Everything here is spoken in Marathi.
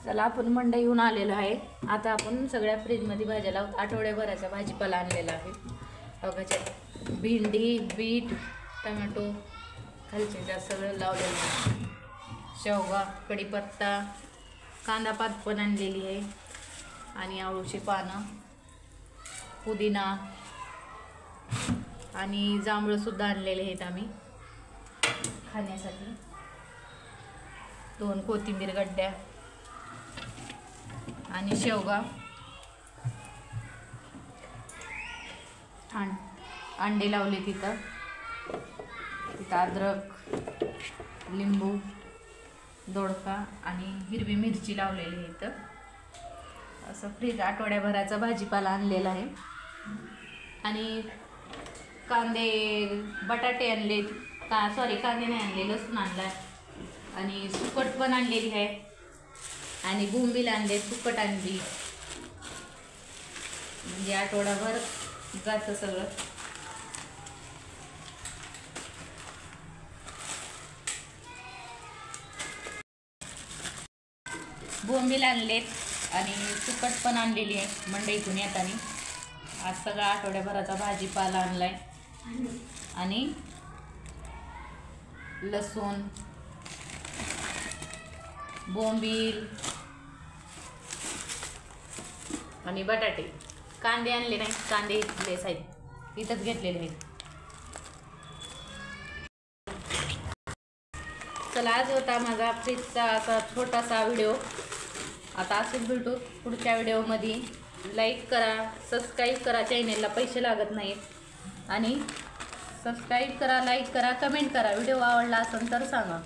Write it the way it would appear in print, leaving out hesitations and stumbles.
चला आपण मंडई येऊन आलेलो आहे। आता आपण सगळ्या फ्रीजमध्ये भाज्या लावत आठवड्याभराचा भाजीपाला आणलेला आहे। बघायचे भेंडी, बीट, टोमॅटो, खालचे जास्त सगळं लावलेलं आहे। शेवगा, कढीपत्ता, कांदा पात पण आणलेली आहे आणि आवळूची पानं, पुदिना आणि जांभळं सुद्धा आणलेले आहेत आम्ही खाण्यासाठी। 2 कोथिंबीर गड्ड्या आणि शेवगा, अंडे लावले तिथं अद्रक, लिंबू, दोडका आणि हिरवी मिरची लावलेली आहे इथं। असं फ्रीज आठवड्याभराचा भाजीपाला आणलेला आहे। आणि कांदे, बटाटे आणले का सॉरी कांदे नाही आणले, लसूण आणला आणि सुकट पण आणलेली आहे आणि बोंबील आणले, सुकट आणली, म्हणजे आठवडाभर जातं सगळं। बोंबील आणलेत आणि सुकट पण आणलेली आहे मंडईतून येताना। आज सगळा आठवड्याभराचा भाजीपाला आणलाय आणि लसूण, बोंबील आणि बटाटे। कांदे आणले नाही, कांदे इथलेच आहेत, इथंच घेतलेले आहेत। चला आज होता माझा फ्रीजचा असा छोटासा व्हिडिओ। आता असंच भेटू पुढच्या व्हिडिओमध्ये। लाईक करा, सबस्क्राईब करा, चॅनेलला पैसे लागत नाहीत। आणि सबस्क्राईब करा, लाईक करा, कमेंट करा। व्हिडिओ आवडला असेल तर सांगा।